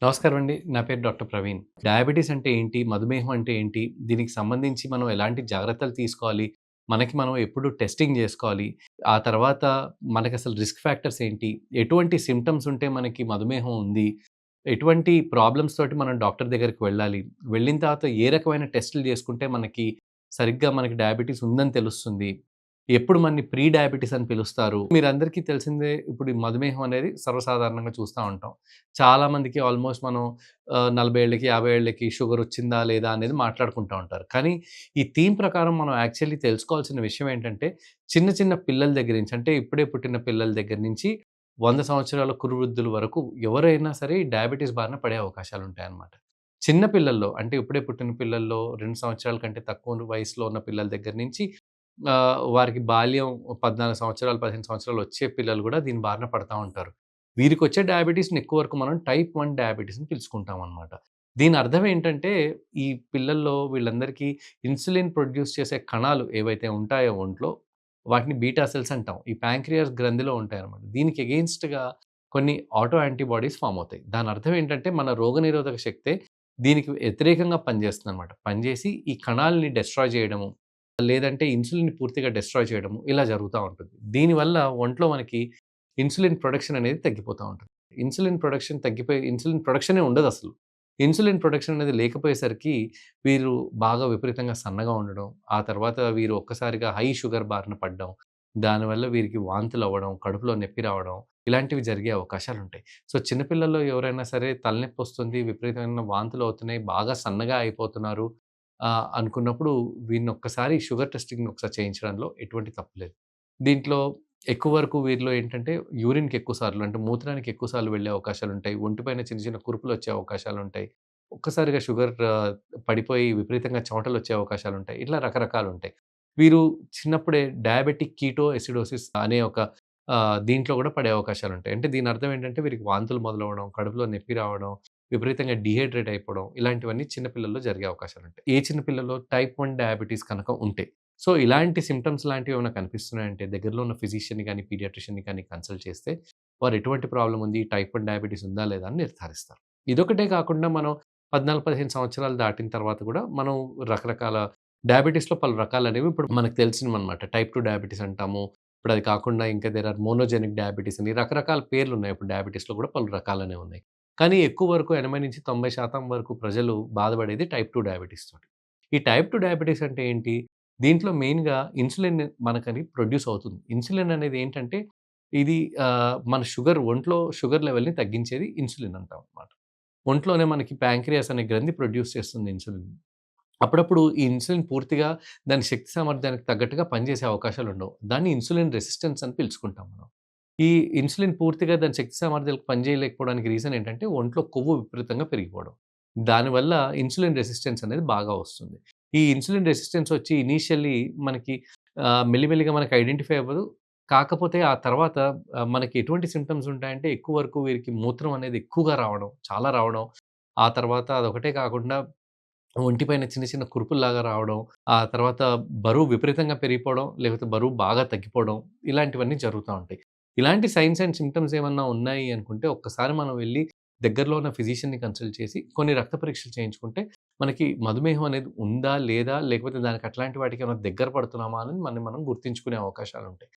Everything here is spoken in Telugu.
నమస్కారం అండి. నా పేరు డాక్టర్ ప్రవీణ్. డయాబెటిస్ అంటే ఏంటి? మధుమేహం అంటే ఏంటి? దీనికి సంబంధించి మనం ఎలాంటి జాగ్రత్తలు తీసుకోవాలి? మనకి మనం ఎప్పుడు టెస్టింగ్ జేసుకోవాలి? ఆ తర్వాత మనకసలు రిస్క్ ఫ్యాక్టర్స్ ఏంటి? ఎటువంటి సింప్టమ్స్ ఉంటే మనకి మధుమేహం ఉంది? ఎటువంటి ప్రాబ్లమ్స్ తోటి మనం డాక్టర్ దగ్గరికి వెళ్ళాలి? వెళ్ళిన తర్వాత ఏ రకమైన టెస్టులు జేసుకుంటే మనకి సరిగ్గా డయాబెటిస్ ఉందని తెలుస్తుంది? ఎప్పుడు మనని ప్రీ డయాబెటిస్ అని పిలుస్తారు? మీరందరికీ తెలిసిందే ఇప్పుడు ఈ మధుమేహం అనేది సర్వసాధారణంగా చూస్తా ఉంటాం. చాలామందికి ఆల్మోస్ట్ మనం 40 ఏళ్ళకి, 50 ఏళ్ళకి షుగరొచ్చిందా లేదా అనేది మాట్లాడుకుంటా ఉంటారు. కానీ ఈ థీమ్ ప్రకారం మనం యాక్చువల్లీ తెలుసుకోవాల్సిన విషయం ఏంటంటే, చిన్న చిన్న పిల్లల దగ్గర నుంచి అంటే ఇప్పుడే పుట్టిన పిల్లల దగ్గర నుంచి 100 సంవత్సరాల కురువృద్ధుల వరకు ఎవరైనా సరే ఈ డయాబెటిస్ బారిన పడే అవకాశాలుంటాయన్నమాట. చిన్న పిల్లల్లో అంటే ఇప్పుడే పుట్టిన పిల్లల్లో 2 సంవత్సరాల కంటే తక్కువ వయసులో ఉన్న పిల్లల దగ్గర నుంచి వారికి బాల్యం 14 సంవత్సరాలు, 15 సంవత్సరాలు వచ్చే పిల్లలు గూడా దీని బారిన పడతా ఉంటారు. వీరికొచ్చే డయాబెటిస్‌ని ఎక్కువ వరకు మనం టైప్ 1 డయాబెటిస్ అని పిలుచుకుంటామనమాట. దీని అర్థం ఏంటంటే, ఈ పిల్లల్లో వీళ్ళందరికీ ఇన్సులిన్ ప్రొడ్యూస్ చేసే కణాలు ఏవైతే ఉంటాయో ఒంట్లో, వాటిని బీటా సెల్స్ అంటాం. ఈ ప్యాంక్రియాస్ గ్రంథిలో ఉంటాయనమాట. దీనికి ఎగెయిన్స్ట్‌గా కొన్ని ఆటో యాంటీబాడీస్ ఫార్మ్ అవుతాయి. దాని అర్థం ఏంటంటే, మన రోగనిరోధక శక్తే దీనికి వ్యతిరేకంగా పనిచేస్తుందనమాట. పనిచేసి ఈ కణాలని డెస్ట్రాయ్ చేయడము, లేదంటే ఇన్సులిన్‌ని పూర్తిగా డెస్ట్రాయ్ చేయడము ఇలా జరుగుతా ఉంటుంది. దీనివల్ల ఒంట్లో మనకి ఇన్సులిన్ ప్రొడక్షన్ అనేది తగ్గిపోతా ఉంటది. ఇన్సులిన్ ప్రొడక్షనే ఉండదసలు. ఇన్సులిన్ ప్రొడక్షన్ అనేది లేకపోయేసరికి వీరు బాగా విపరీతంగా సన్నగా ఉండడం, ఆ తర్వాత వీరు ఒక్కసారిగా హై షుగర్ బారిన పడడం, దానివల్ల వీరికి వాంతులవ్వడం, కడుపులో నొప్పి రావడం ఇలాంటివి జరిగే అవకాశాలుంటాయి. సో, చిన్న పిల్లల్లో ఎవరైనా సరే తలనొప్పొస్తుంది, విపరీతమైన వాంతులవుతున్నాయి, బాగా సన్నగా అయిపోతున్నారు అనుకున్నప్పుడు వీరినొక్కసారి షుగర్ టెస్టింగ్ ఒకసారి చేయించడంలో ఎటువంటి తప్పు లేదు. దీంట్లో ఎక్కువ వరకు వీరిలో ఏంటంటే యూరిన్‌కి ఎక్కువ సార్లు అంటే మూత్రానికి ఎక్కువ సార్లు వెళ్ళే అవకాశాలుంటాయి. ఒంటిపైన చిన్న చిన్న కురుపులొచ్చే అవకాశాలుంటాయి. ఒక్కసారిగా షుగర్ పడిపోయి విపరీతంగా చెమటలొచ్చే అవకాశాలుంటాయి. ఇట్లా రకరకాలుంటాయి. వీరు చిన్నప్పుడే డయాబెటిక్ కీటో ఎసిడోసిస్ అనే ఒక దీంట్లో గూడా పడే అవకాశాలుంటాయి. అంటే దీని అర్థం ఏంటంటే వీరికి వాంతులు మొదలవ్వడం, కడుపులో నొప్పి రావడం, విపరీతంగా డీహైడ్రేట్ అయిపోవడం ఇలాంటివన్నీ చిన్న పిల్లల్లో జరిగే అవకాశాలుంటాయి. ఏ చిన్న పిల్లలో టైప్ 1 డయాబెటిస్ కనుక ఉంటే. సో, ఇలాంటి సింప్టమ్స్ లాంటివేమైనా కనిపిస్తున్నాయంటే దగ్గరలో ఉన్న ఫిజిషియన్‌ని గాని, పీడియాట్రిషియన్‌ని గాని కన్సల్ట్ చేస్తే వారు ఎటువంటి ప్రాబ్లమ్ ఉంది, టైప్ 1 డయాబెటిస్ ఉందా లేదా అని నిర్ధారిస్తారు. ఇదొకటే కాకుండా మనం 14, 15 సంవత్సరాలు దాటిన తర్వాత గూడా మనం రకరకాల డయాబెటిస్‌లో పలు రకాలనేవి ఇప్పుడు మనకు తెలిసినవన్నమాట. టైప్ 2 డయాబెటిస్ అంటాము. ఇప్పుడది కాకుండా ఇంకా దేర్ ఆర్ మోనోజెనిక్ డయాబెటిస్ అని రకరకాల పేర్లున్నాయి. ఇప్పుడు డయాబెటిస్‌లో గూడా పలు రకాలనే ఉన్నాయి. కానీ ఎక్కువ వరకు 80-90% వరకు ప్రజలు బాధపడేది టైప్ 2 డయాబెటిస్ తోటి. ఈ టైప్ 2 డయాబెటిస్ అంటే ఏంటి? దీంట్లో మెయిన్‌గా ఇన్సులిన్ మనకని ప్రొడ్యూస్ అవుతుంది. ఇన్సులిన్ అనేది ఏంటంటే, ఇది మన ఒంట్లో షుగర్ లెవెల్‌ని తగ్గించేది ఇన్సులిన్ అంటాం అన్నమాట. ఒంట్లోనే మనకి ప్యాంక్రియాస్ అనే గ్రంథి ప్రొడ్యూస్ చేస్తుంది ఇన్సులిన్. అప్పుడప్పుడు ఈ ఇన్సులిన్ పూర్తిగా దాని శక్తి సామర్థ్యానికి తగ్గట్టుగా పనిచేసే అవకాశాలుండవు. దాన్ని ఇన్సులిన్ రెసిస్టెన్స్ అని పిలుచుకుంటాం మనం. ఈ ఇన్సులిన్ పూర్తిగా దాని శక్తి సామర్థ్యాలకు పనిచేయలేకపోవడానికి రీజన్ ఏంటంటే, ఒంట్లో కొవ్వు విపరీతంగా పెరిగిపోవడం. దానివల్ల ఇన్సులిన్ రెసిస్టెన్స్ అనేది బాగా వస్తుంది. ఈ ఇన్సులిన్ రెసిస్టెన్స్ వచ్చి ఇనీషియల్లీ మనకి మెల్లిమెల్లిగా మనకి ఐడెంటిఫై అవ్వదు. కాకపోతే ఆ తర్వాత మనకి ఎటువంటి సింప్టమ్స్ ఉంటాయంటే, ఎక్కువ వరకు వీరికి మూత్రం అనేది ఎక్కువగా రావడం, చాలా రావడం. ఆ తర్వాత అదొకటే కాకుండా ఒంటిపైన చిన్న చిన్న కురుపుల్లాగా రావడం, ఆ తర్వాత బరువు విపరీతంగా పెరిగిపోవడం, లేకపోతే బరువు బాగా తగ్గిపోవడం, ఇలాంటివన్నీ జరుగుతా ఉంటాయి. ఇలాంటి సైన్స్ అండ్ సింప్టమ్స్ ఏమన్నా ఉన్నాయి అనుకుంటే, ఒక్కసారి మనం వెళ్లి దగ్గరలో ఉన్న ఫిజిషియన్‌ని కన్సల్ట్ చేసి, కొన్ని రక్త పరీక్షలు చేయించుకుంటే, మనకి మధుమేహం అనేది ఉందా? లేదా? లేకపోతే దానికి అట్లాంటి వాటికి ఏమైనా దగ్గర పడుతున్నామా? అని మనం గుర్తించుకునే అవకాశాలుంటాయి.